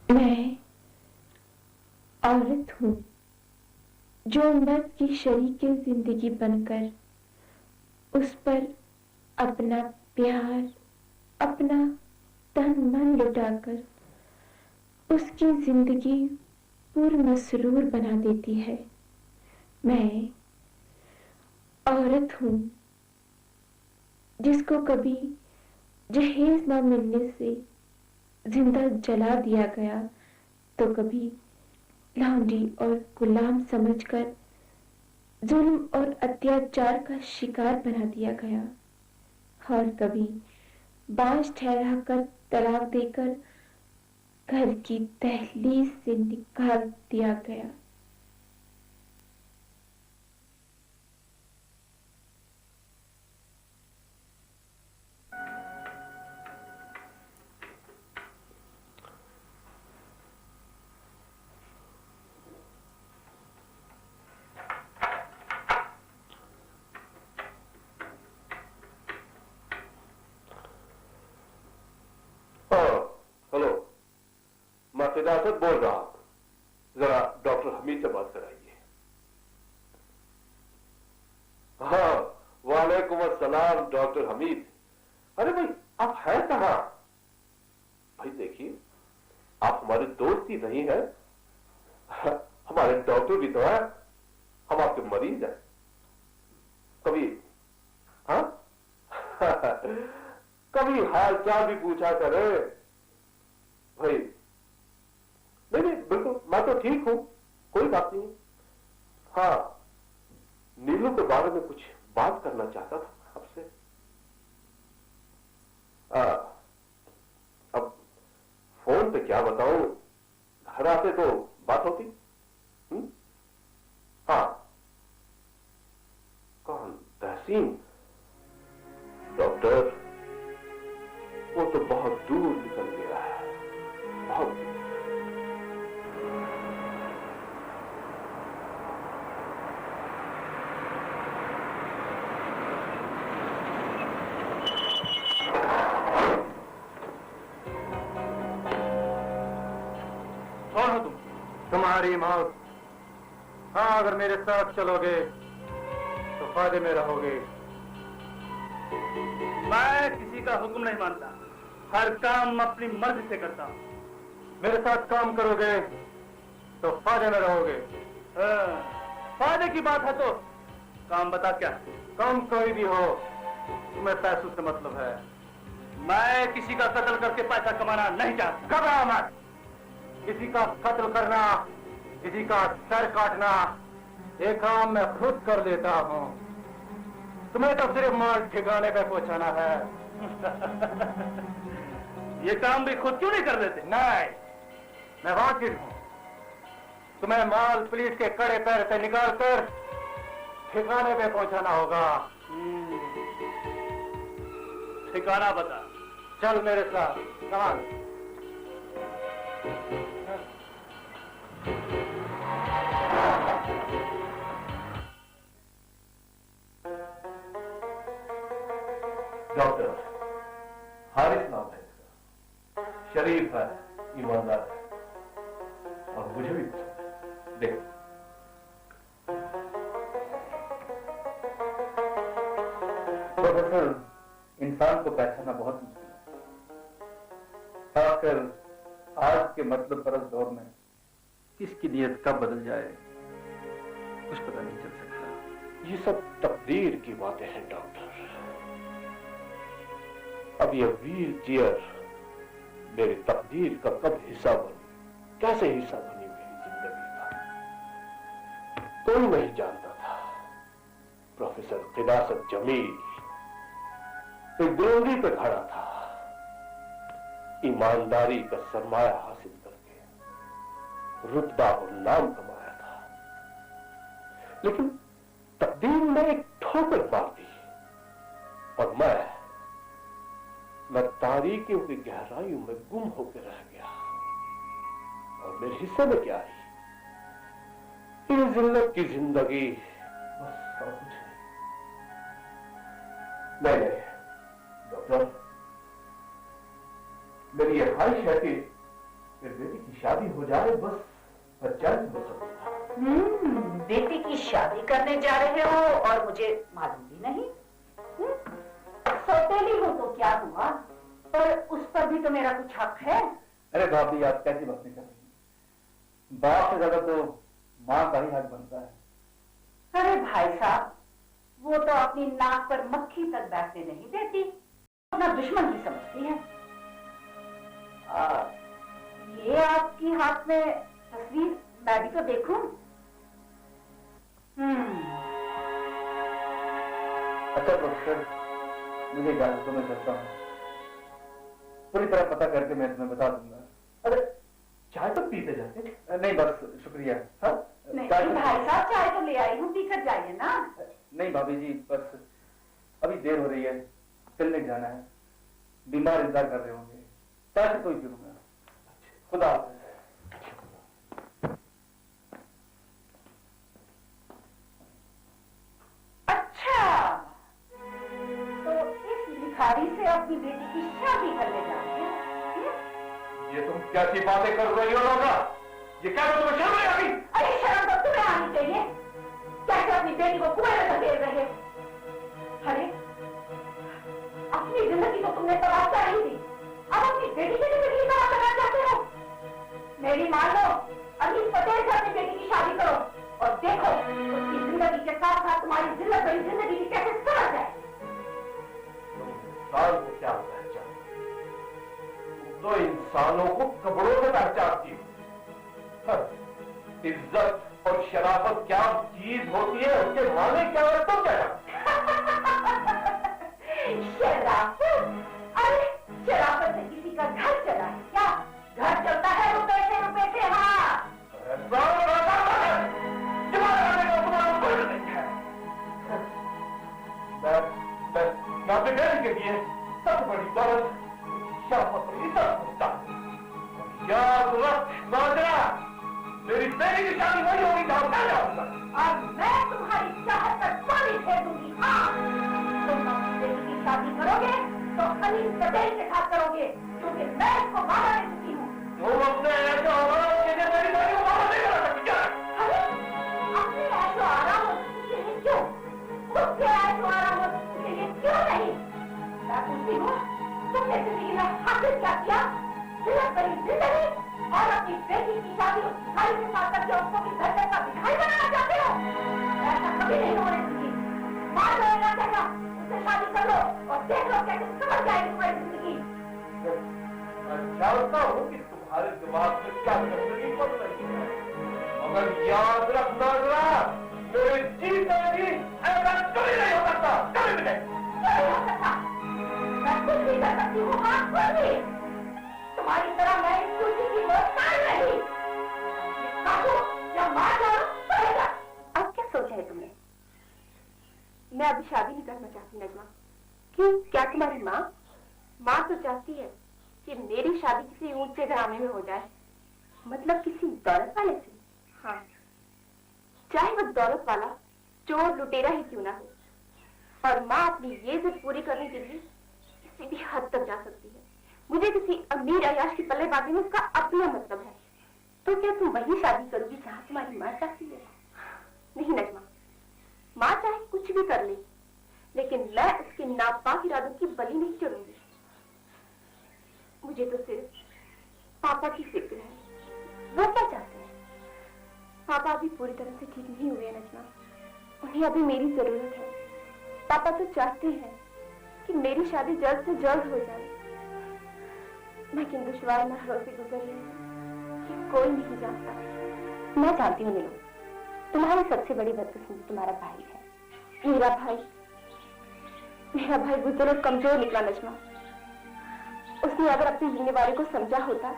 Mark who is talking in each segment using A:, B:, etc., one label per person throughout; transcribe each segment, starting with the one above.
A: मैं औरत हूँ जो मर्द की शरीके जिंदगी बनकर उस पर अपना प्यार, अपना तन मन लुटाकर उसकी जिंदगी पुरमसरूर बना देती है। मैं औरत हूँ जिसको कभी जहेज न मिलने से जिंदा जला दिया गया, तो कभी लौंडी और गुलाम समझकर जुल्म और अत्याचार का शिकार बना दिया गया, और कभी बांझ ठहराकर तलाक देकर घर की दहलीज से निकाल दिया गया।
B: खिदासत बोल रहा हूं, जरा डॉक्टर हमीद से बात कराइए। हाँ, वालेकुम अस्सलाम डॉक्टर हमीद। अरे भाई, आप हैं कहां? भाई देखिए, आप हमारे दोस्त ही नहीं है, हमारे डॉक्टर भी तो है, हम आपके मरीज हैं। कभी हाँ कभी हाल चाल भी पूछा करे भाई। नहीं नहीं, बिल्कुल मैं तो ठीक हूं, कोई बात नहीं। हाँ, नीलू के बारे में कुछ बात करना चाहता था आपसे। अब फोन पे क्या बताऊं, घर आते तो बात होती। हाँ, कौन? तहसीन? डॉक्टर, वो तो बहुत दूर निकल गया है, बहुत दूर।
C: तुम्हारी मौत। हाँ, अगर मेरे साथ चलोगे तो फायदे में रहोगे।
D: मैं किसी का हुक्म नहीं मानता, हर काम अपनी मर्जी से करता हूं।
C: मेरे साथ काम करोगे तो फायदे में रहोगे।
D: फायदे की बात है तो काम बता क्या?
C: काम कोई भी हो, तुम्हें पैसों से मतलब है।
D: मैं किसी का कत्ल करके पैसा कमाना नहीं चाहता।
C: घबरा मत, किसी का कत्ल करना, किसी का सर काटना, ये काम मैं खुद कर लेता हूँ। तुम्हें तो सिर्फ माल ठिकाने पे पहुंचाना है।
D: ये काम भी खुद क्यों नहीं कर देते?
C: नहीं, मैं वाकिफ हूँ। तुम्हें माल पुलिस के कड़े पैर से निकालकर ठिकाने पे पहुंचाना होगा।
D: ठिकाना बता।
C: चल मेरे साथ, कमान।
B: डॉक्टर हारिस नाम है इसका, शरीफ है, ईमानदार है, और मुझे भी पसंद। देख,
E: प्रोफेसर, इंसान को पहचानना बहुत मुश्किल है, खासकर आज के मतलब परस दौर में। किसकी नीयत कब बदल जाए कुछ पता नहीं चल सकता।
B: ये सब तकदीर की बातें हैं डॉक्टर। अब ये व्हील चेयर मेरी तकदीर का कब हिस्सा बनी, कैसे हिस्सा बनी मेरी जिंदगी का, कोई नहीं जानता था। प्रोफेसर खिदासत जमील एक बुलंदी पे खड़ा था, ईमानदारी का सरमाया हासिल करके रुतबा और नाम कमाया था, लेकिन तकदीर ने एक ठोकर मार दी और मैं तारीकियों की गहराइयों में गुम होकर रह गया। और मेरे हिस्से में क्या आई? ये जिल्लत की जिंदगी, बस और कुछ नहीं। नहीं डॉक्टर, मेरी यह ख्वाहिश है कि कि बेटी की शादी हो जाए, बस पंचायत में सब।
F: बेटी की शादी करने जा रहे हो और मुझे मालूम भी नहीं। सौतेली हो तो क्या हुआ, पर उस पर भी तो मेरा कुछ हक है।
E: अरे भाभी, आप कैसी बातें कर रही हैं? बाप से ज्यादा तो माँ का ही हक बनता है।
F: अरे भाई साहब, वो तो अपनी नाक पर मक्खी तक बैठने नहीं देती, अपना दुश्मन ही समझती है। ये आपकी हाथ में तस्वीर, मैं भी तो देखूं।
E: अच्छा प्रोफेसर, मुझे इजाजत तो मैं करता हूँ। पूरी तरह पता करके मैं तुम्हें बता दूंगा।
B: अरे चाय तो पीते जाते?
E: नहीं बस शुक्रिया। हाँ
F: नहीं भाई साहब, चाय तो ले आई हूँ, पीकर जाइए ना।
E: नहीं भाभी जी, बस अभी देर हो रही है, क्लिनिक जाना है, बीमार इंतजार कर रहे होंगे, चाय तो ही पीऊंगा। खुदा हाफिज।
F: अच्छा, तो इस भिखारी से अपनी बेटी की शादी करने जा रही है?
B: ये तुम कैसी बातें कर रही हो लोगा? ये क्या तुम्हें शर्म नहीं आती?
F: अरे शर्म तो तुम्हें आनी चाहिए, कैसे अपनी बेटी को कुएं में धकेल रहे। अरे अपनी जिंदगी तो तुमने तबाह कर ही दी, अब अपनी बेटी की जिंदगी तबाह करना चाहते हो? मेरी मान लो, अभी पटेल से अपनी बेटी की शादी करो और देखो उसकी जिंदगी के साथ साथ तुम्हारी जिंदगी भी कैसे सड़ जाए।
B: इंसान को क्या पहचान? तो इंसानों को कपड़ों में पहचानती हो। इज्जत और शराफत क्या चीज होती है, उसके माने क्या है, तुम क्या जानते?
F: शराफत? अरे शराफत से किसी का घर चला है क्या? घर चलता है रुपए से। हाँ,
B: मैं अपने बेटे के लिए सबसे बड़ी दौलत शराफत और इज्जत समझता हूं। याद रख नाज़रा, मेरी बेटी की शादी वही होगी जहां मैं जाऊंगा।
F: और मैं तुम्हारी चाहत पर पानी फेर दूंगी। हाँ, तुम अपनी बेटी की शादी करोगे तो अली पटेल के साथ करोगे, क्योंकि मैं इसको वादा दे चुकी हूँ।
B: तुम अपने ऐसे औरत के लिए मेरी बेटी को वादा नहीं कर सकती क्या?
F: अरे अपने ऐशो आराम के लिए क्यों, उसके ऐशो आराम के लिए क्यों नहीं? मैं पूछती हूँ, तुमने जिंदगी में हासिल क्या किया? जिल्लत भरी जिंदगी और अपनी बेटी की शादी उस भिखारी के साथ करके उसको भी घर का भिखारी बनाना चाहते हो? ऐसा कभी नहीं होने दूंगी। मान लो ना कहना, उससे शादी कर लो और देख लो कैसे समझ जाएगी तुम्हारी जिंदगी।
B: मैं जानता हूँ कि तुम्हारे दिमाग में क्या तस्वीर बन रही है, मगर याद रख नाज़रा, मेरे जीते भी ऐसा कभी नहीं हो सकता, कभी भी नहीं।
F: नहीं हो सकता, मैं कुछ भी कर सकती हूँ। हाँ, कुछ भी। तुम्हारी तरह मैं इस कुर्सी की मोहताज नहीं। काटो या मार डालो पड़ेगा। अब क्या सोचा है तुमने?
A: मैं अभी शादी नहीं करना चाहती नजमा। क्यों, क्या तुम्हारी माँ तो चाहती है कि मेरी शादी किसी ऊंचे घराने में हो जाए।
F: मतलब किसी दौलत वाले से?
A: हाँ, चाहे वो दौलत वाला चोर लुटेरा ही क्यों ना हो। और माँ अपनी ये जिद पूरी करने के लिए किसी भी हद तक जा सकती है। मुझे किसी अमीर अयाश की पल्लेबाजी में उसका अपना मतलब है।
F: तो क्या तुम वही शादी करोगी जहाँ तुम्हारी माँ चाहती है?
A: नहीं नजमा, माँ चाहे कुछ भी कर ले, लेकिन मैं उसके नापाक इरादों की बलि नहीं चढ़ूंगी। मुझे तो सिर्फ पापा की फिक्र है।
F: वो क्या चाहते हैं?
A: पापा अभी पूरी तरह से ठीक नहीं हुए नजमा, उन्हें अभी मेरी जरूरत है। पापा तो चाहते हैं कि मेरी शादी जल्द से जल्द हो जाए। मैं किन दुश्वार मरहलों से गुजर रही हूँ कि कोई नहीं जानता।
F: मैं जानती हूँ नीलू, तुम्हारी सबसे बड़ी बदकिस्मती तुम्हारा भाई है।
A: मेरा भाई गुजर और कमजोर निकला नजमा। उसने अगर अपनी जिम्मेवारी को समझा होता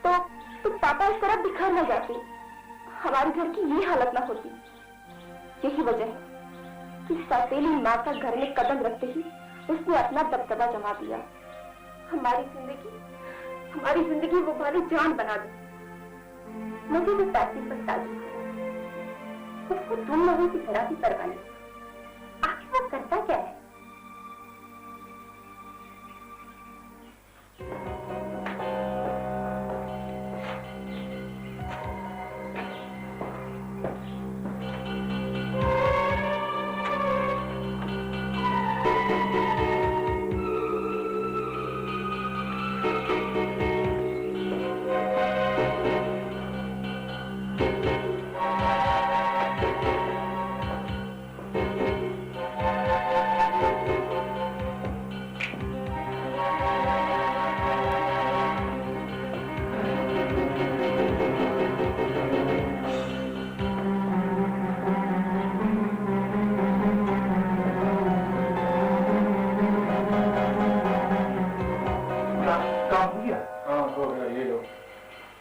A: तो पापा इस तरह बिखर न जाते, हमारे घर की ये हालत ना होती। यही वजह है कि सौतेली माँ का घर में कदम रखते ही उसने अपना दबदबा जमा दिया। हमारी जिंदगी वो हमारी जान बना दी।
F: मुझे भी पैसे पर ताजुब है, उसको तुम लोगों की तरह भी परवाह नहीं। आखिर वो करता क्या है?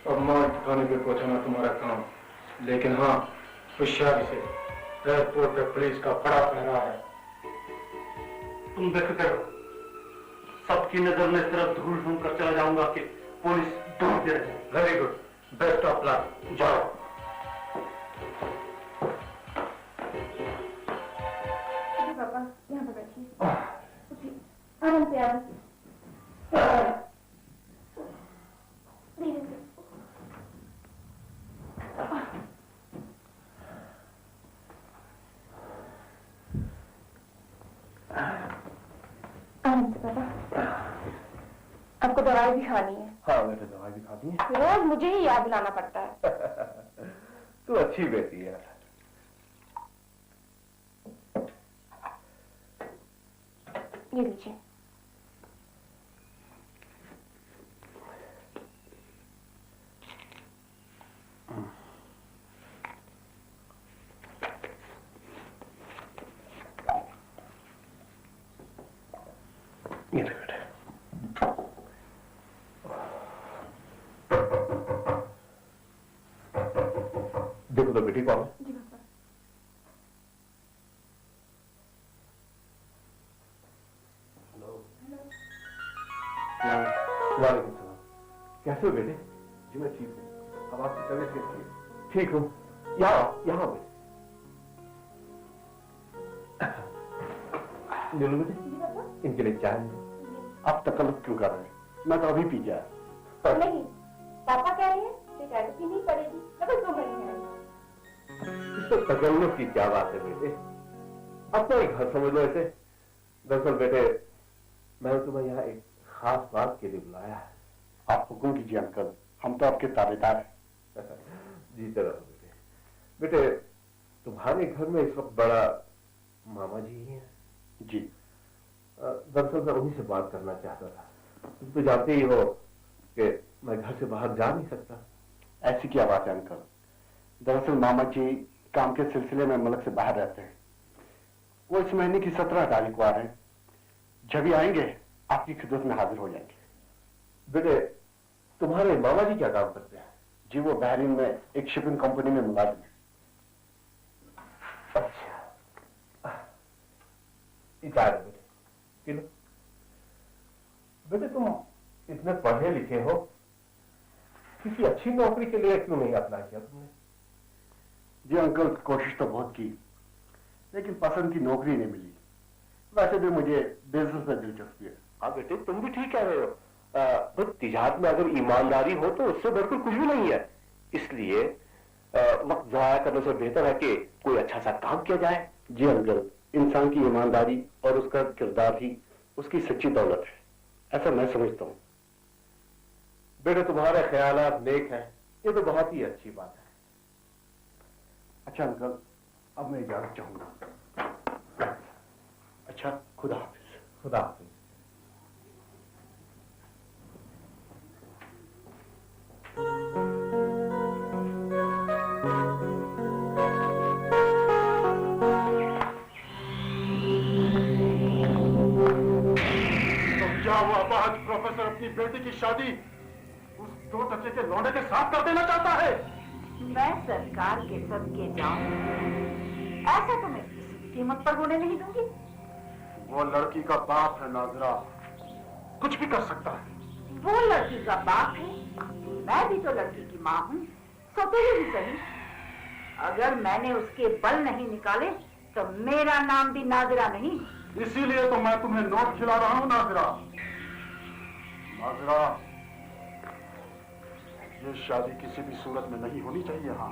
C: अब माल ठिकाने पे पहुंचाना तुम्हारा काम, लेकिन हाँ होशियारी से। एयरपोर्ट पे पुलिस का बड़ा पहरा है।
D: तुम बेफिक्र हो, सबकी नजर में इस तरफ धूल ढूंढ कर चला जाऊंगा कि पुलिस ढूंढते रहे।
C: Very good, best of luck, जाओ।
A: पापा यहाँ पर बैठिए, आराम से आराम से। धीरे से। आराम से पापा, आपको दवाई भी खानी है।
B: हाँ मैंने दवाई भी खानी है।
A: रोज मुझे ही याद दिलाना पड़ता है।
B: तू अच्छी बेटी है।
A: ये लीजिए।
B: ये ले बेटे। देखो तो बेटी कौन है?
A: जी पापा।
B: वालेकुम सलाम। कैसे हो बेटे? जी मैं ठीक हूँ। अब आपकी तबीयत कैसी है? ठीक हूँ। यहाँ बेटे। ले लो बेटे, इनके लिए चाय लो। आप तकल्लुफ क्यों कर रहे हैं? मैं तो अभी पी गया।
A: नहीं, पापा कह रहे हैं कि चाय तो पीनी पड़ेगी। मतलब 2 महीने हैं।
B: इसमें तकल्लुफ की क्या बात है बेटे? अपना ही घर समझ लो इसे। दरअसल बेटे, मैंने तुम्हें यहाँ एक खास बात के लिए बुलाया है।
G: आप हुक्म कीजिए अंकल, हम तो आपके ताबेदार हैं।
B: जीते रहो बेटे। बेटे, तुम्हारे घर में इस वक्त बड़ा मामा जी ही हैं।
G: जी।
B: दरअसल मैं उन्हीं से बात करना चाहता था। तुम तो जानते ही हो कि मैं घर से बाहर जा नहीं सकता।
G: ऐसी क्या बात है अंकल? दरअसल मामा जी काम के सिलसिले में मुल्क से बाहर रहते हैं। वो इस महीने की 17 तारीख को आ रहे हैं। जब भी आएंगे आपकी खिदमत में हाजिर हो जाएंगे।
B: बेटे, तुम्हारे मामा जी क्या काम करते हैं?
G: जी वो बहरीन में एक शिपिंग कंपनी में मुलाजिम है।
B: अच्छा, इतार बेटे, पी लो। बेटे, तुम इतने पढ़े लिखे हो, किसी अच्छी नौकरी के लिए क्यों नहीं अप्लाई किया तुमने?
G: जी अंकल, कोशिश तो बहुत की, लेकिन पसंद की नौकरी नहीं मिली। वैसे भी मुझे बिजनेस में दिलचस्पी है।
B: हाँ बेटे, तुम भी ठीक कह रहे हो। तो तिजारत में अगर ईमानदारी हो तो उससे बढ़कर कुछ भी नहीं है। इसलिए वक्त जाया करने से बेहतर है कि कोई अच्छा सा काम किया जाए।
G: जी अंकल, इंसान की ईमानदारी और उसका किरदार ही उसकी सच्ची दौलत है, ऐसा मैं समझता हूँ।
B: बेटे, तुम्हारे ख्यालात नेक हैं, ये तो बहुत ही अच्छी बात है।
G: अच्छा अंकल, अब मैं इजाजत चाहूंगा। अच्छा, खुदा हाफिज।
B: खुदा हाफिज।
C: क्या हुआ? आज प्रोफेसर अपनी बेटी की शादी उस 2 टके के लौंडे के साथ कर देना चाहता है।
F: मैं सरकार के सदके जाऊं, ऐसा तो मैं किसी भी कीमत पर होने नहीं दूंगी।
C: वो लड़की का बाप है नाजरा, कुछ भी कर सकता है।
F: वो लड़की का बाप है, मैं भी तो लड़की की माँ हूँ, सौतेली भी सही। अगर मैंने उसके बल नहीं निकाले तो मेरा नाम भी नाजरा नहीं।
C: इसीलिए तो मैं तुम्हें नोट खिला रहा हूँ नाजरा। नाजरा, ये शादी किसी भी सूरत में नहीं होनी चाहिए। हाँ,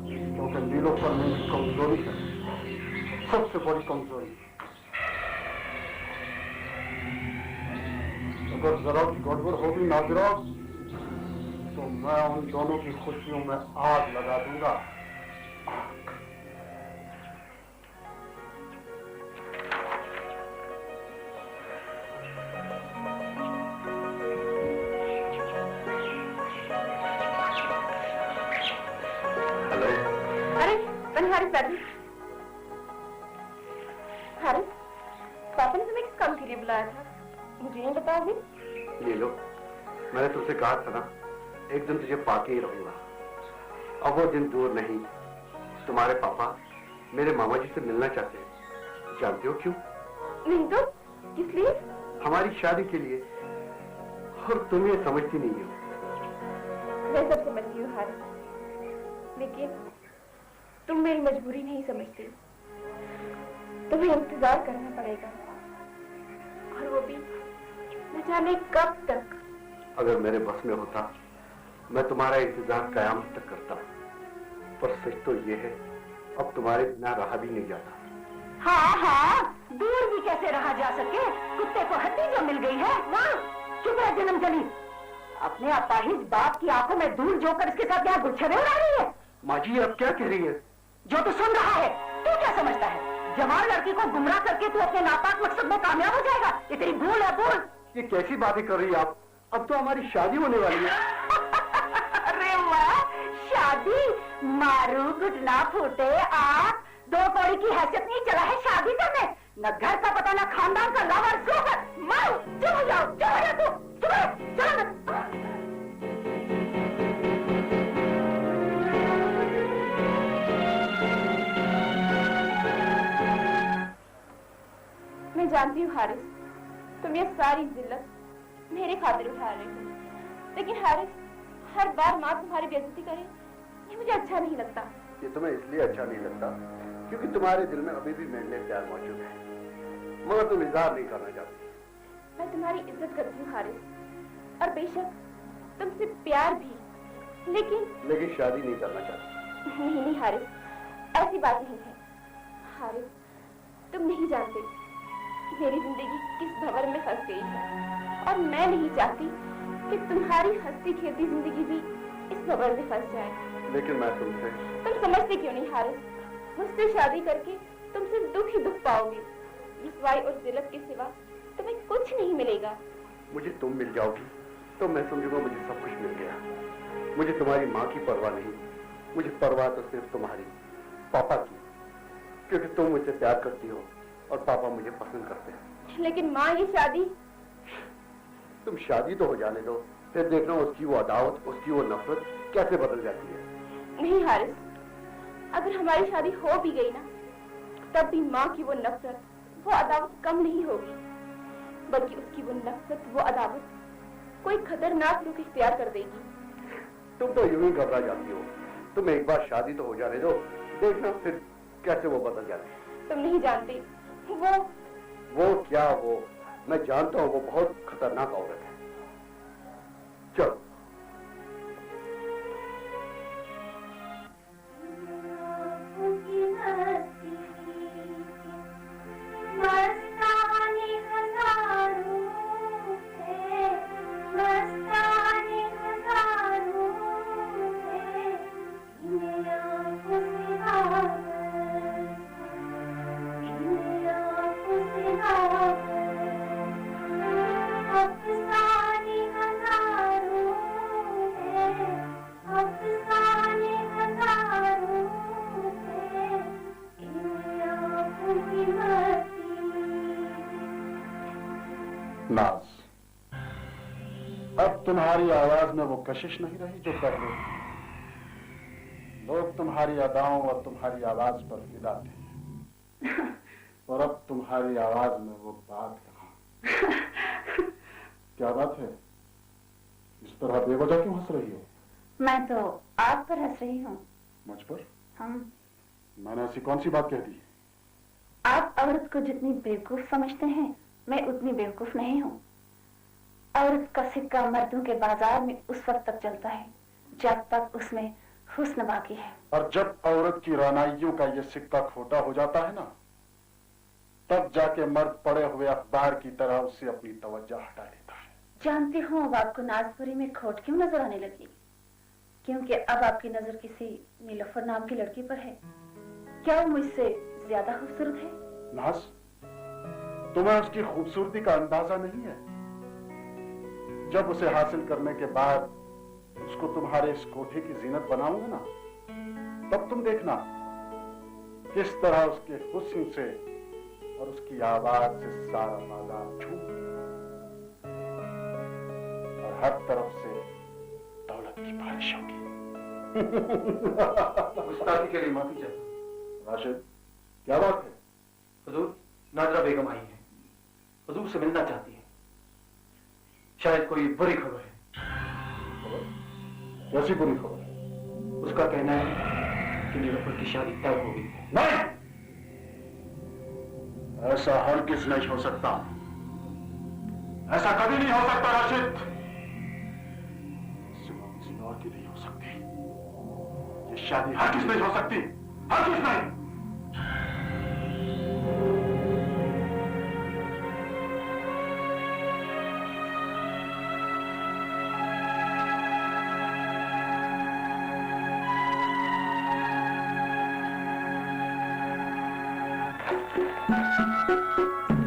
C: क्योंकि नीलोफर में एक कमजोरी है, सबसे बड़ी कमजोरी। अगर जरा की गड़बड़ होगी नाजरा तो मैं उन दोनों की खुशियों में आग लगा दूंगा।
A: हारिस, पापा ने तुम्हें किस काम के लिए बुलाया था? मुझे नहीं बताओगे?
G: ले लो, मैंने तुमसे कहा था ना एक दिन तुझे पाके ही रहूंगा। अब वो दिन दूर नहीं। तुम्हारे पापा मेरे मामा जी से मिलना चाहते हैं। जानते हो क्यों?
A: नहीं तो किस लिए?
G: हमारी शादी के लिए। और तुम ये समझती नहीं हो।
A: मैं सब समझती हूँ हारिस, लेकिन तुम मेरी मजबूरी नहीं समझती। तुम्हें इंतजार करना पड़ेगा, और वो भी न जाने कब तक।
G: अगर मेरे बस में होता मैं तुम्हारा इंतजार कयामत तक करता, पर सच तो ये है अब तुम्हारे बिना रहा भी नहीं जाता।
F: हाँ हाँ, दूर भी कैसे रहा जा सके? कुत्ते को हड्डी जो मिल गई है ना। चुप है जन्म जली, अपने अपाहिज बाप की आंखों में धूल जोकर इसके साथ यहाँ गुच्छरे उड़ा रही है।
G: माँ जी अब क्या कह रही है?
F: जो तू सुन रहा है, तू क्या समझता है? जवान लड़की को गुमराह करके तू अपने नापाक मकसद में कामयाब हो जाएगा? ये तेरी भूल है, भूल।
G: ये कैसी बातें कर रही है आप? अब तो हमारी शादी होने वाली है।
F: अरे वाह, शादी? मारू घुटना फूटे आप, दो कौड़ी की हैसियत नहीं चला है शादी करने। न घर का पता, न खानदान का लावर। मारो, चुप हो जाओ, चुप हो जाओ तू, चलो।
A: मैं जानती हूँ हारिस, तुम ये सारी जिल्लत मेरे खातिर उठा रहे हो, लेकिन हारिस, हर बार माँ तुम्हारी बेइज्जती करे, ये मुझे अच्छा नहीं लगता।
G: ये तुम्हें इसलिए अच्छा नहीं लगता क्योंकि तुम्हारे दिल में अभी भी मेरे लिए प्यार मौजूद है, मगर तुम इजहार नहीं करना चाहती।
A: मैं तुम्हारी इज्जत करती हूँ हारिस, और बेशक तुमसे प्यार भी, लेकिन
G: शादी नहीं करना चाहती।
A: नहीं हारिस, ऐसी बात नहीं है। हारिस, तुम नहीं जानते मेरी जिंदगी किस भंवर में फंस गई है, और मैं नहीं चाहती कि तुम्हारी हंसती खेलती जिंदगी भी इस भंवर में फंस जाए।
G: लेकिन मैं तुमसे...
A: तुम समझते क्यों नहीं हारिस? मुझसे शादी करके तुम सिर्फ दुख ही दुख पाओगे। रुसवाई और जिल्लत के सिवा तुम्हें कुछ नहीं मिलेगा।
G: मुझे तुम मिल जाओगी तो मैं समझूंगा मुझे सब कुछ मिल गया। मुझे तुम्हारी माँ की परवाह नहीं, मुझे परवाह तो सिर्फ तुम्हारी पापा की, क्योंकि तुम मुझसे प्यार करती हो और पापा मुझे पसंद करते हैं।
A: लेकिन माँ, ये शादी...
G: तुम शादी तो हो जाने दो, फिर देखना उसकी वो अदावत, उसकी वो नफरत कैसे बदल जाती है।
A: नहीं हारिस, अगर हमारी शादी हो भी गई ना, तब भी माँ की वो नफरत, वो अदावत कम नहीं होगी, बल्कि उसकी वो नफरत, वो अदावत कोई खतरनाक रुख इख्तियार कर देगी।
G: तुम तो यूं ही घबरा जाती हो। तुम एक बार शादी तो हो जाने दो, देखना फिर कैसे वो बदल जाती है।
A: तुम नहीं जानते, वो
G: क्या? वो मैं जानता हूँ, वो बहुत खतरनाक औरत है। चलो। नाज, अब तुम्हारी आवाज में वो कशिश नहीं रही जो पहले थी। लोग तुम्हारी अदाओं और तुम्हारी आवाज पर फिदा थे, और अब तुम्हारी आवाज में वो बात कहाँ। क्या बात है? इस तरह बेवजह क्यों हंस रही हो?
F: मैं तो आप पर हंस रही हूँ।
G: मुझ पर?
F: हम।
G: मैंने ऐसी कौन सी बात कह दी?
F: आप औरत को जितनी बेवकूफ समझते हैं, मैं उतनी बेवकूफ नहीं हूँ। औरत का सिक्का मर्दों के बाजार में उस वक्त तक चलता है जब तक उसमें हुस्न बाकी है,
G: और जब औरत की रानाइयों का ये सिक्का खोटा हो जाता है ना, तब जाके मर्द पड़े हुए अखबार की तरह उससे अपनी तवज्जो हटा लेता है।
F: जानती हूँ अब आपको नाजपुरी में खोट क्यों नजर आने लगी, क्योंकि अब आपकी नजर किसी नीलोफर नाम की लड़की पर है। क्या वो मुझसे ज्यादा खूबसूरत है?
G: नाज, तुम्हें उसकी खूबसूरती का अंदाजा नहीं है। जब उसे हासिल करने के बाद उसको तुम्हारे इस कोठे की जीनत बनाऊंगा ना, तब तुम देखना किस तरह उसके हुस्न से और उसकी आवाज से सारा बाजार झूम और हर तरफ से दौलत
B: की बारिश होगी।
C: गुस्ताखी के लिए माफी चाहता हूं।
B: राशिद, क्या बात है?
C: हुजूर, नाजरा बेगम आई है, हुजूर से मिलना चाहती है। शायद कोई बुरी खबर है।
B: कैसी बुरी खबर है?
C: उसका कहना है कि नीलोफर की शादी तय हो गई है।
B: नहीं, ऐसा हरगिज़ नहीं हो सकता। ऐसा कभी नहीं हो सकता राशिद। सिवा किसी और की नहीं हो सकती। ये शादी हरगिज़ नहीं हो सकती, हरगिज़ नहीं।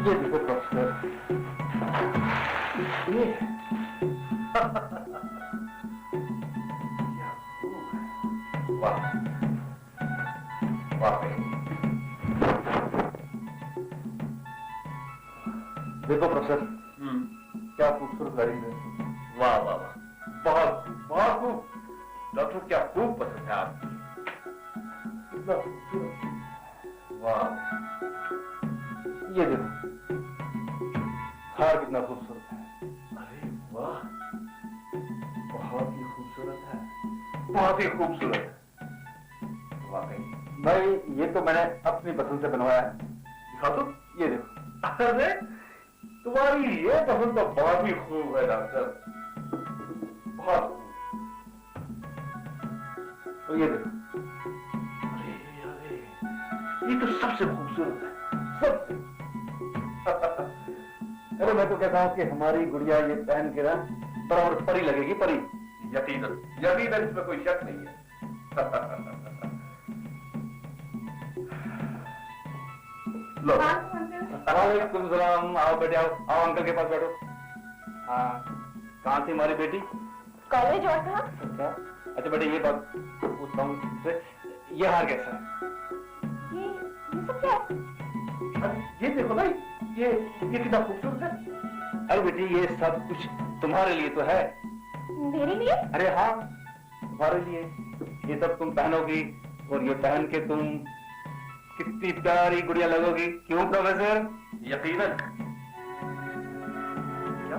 C: ये देखो प्रोफेसर, ये
B: वाह वाह,
C: देखो प्रोफेसर, क्या खूबसूरत गाड़ी है।
B: वाह वाह वाह, बहुत बहुत खूब। डॉक्टर, क्या खूब पसंद है आपकी।
C: कितना खूबसूरत।
B: वाह,
C: ये देखो, हार कितना खूबसूरत है।
B: अरे वाह, बहुत ही खूबसूरत है, बहुत ही खूबसूरत है। वाकई।
C: भाई, ये तो मैंने अपनी पसंद से बनवाया है।
B: दिखा दो।
C: ये देखो।
B: अरे, तुम्हारी ये पसंद तो बहुत ही खूब है डॉक्टर, बहुत खूब।
C: तो ये देखो।
B: अरे अरे, ये तो सबसे खूबसूरत है, सबसे।
C: अरे मैं तो कहता हूँ कि हमारी गुड़िया ये पहन के ना बराबर परी लगेगी, परी।
B: यकीनन, यकीनन, इसमें कोई शक नहीं है। लो।
C: वालेकुम सलाम। आओ बेटे, आओ आओ, अंकल के पास बैठो। हाँ, कहाँ थी हमारी बेटी?
F: कॉलेज और था।
C: अच्छा बेटे, ये बात पूछता हूँ तुमसे, ये हार कैसा है?
F: ये सब क्या है?
B: ये देखो भाई, ये कितना खूबसूरत है।
C: अरे बेटी, ये सब कुछ तुम्हारे लिए तो है।
F: मेरे लिए?
C: अरे हाँ, तुम्हारे लिए। ये सब तुम पहनोगी और ये पहन के तुम कितनी प्यारी गुड़िया लगोगी। क्यों प्रोफेसर?
B: यकीनन। क्या?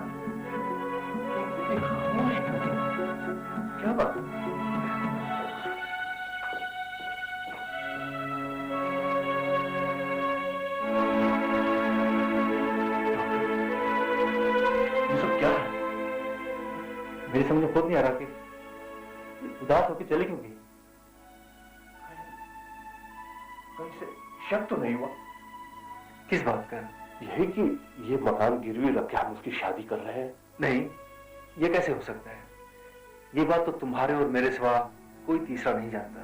B: इतनी खामोश क्यों? क्या बात? ये सब क्या है?
C: मेरी समझ में खुद नहीं आ रहा कि उदास होकर चली क्यों गई।
B: कहीं से शक तो नहीं हुआ?
C: किस बात का?
B: यही कि ये मकान गिरवी रख के हम उसकी शादी कर रहे हैं।
C: नहीं, ये कैसे हो सकता है? ये बात तो तुम्हारे और मेरे सिवा कोई तीसरा नहीं जानता।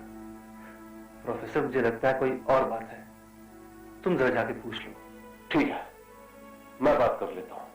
C: प्रोफेसर, मुझे लगता है कोई और बात है। तुम जरा जाके पूछ लो।
B: ठीक है, मैं बात कर लेता हूं।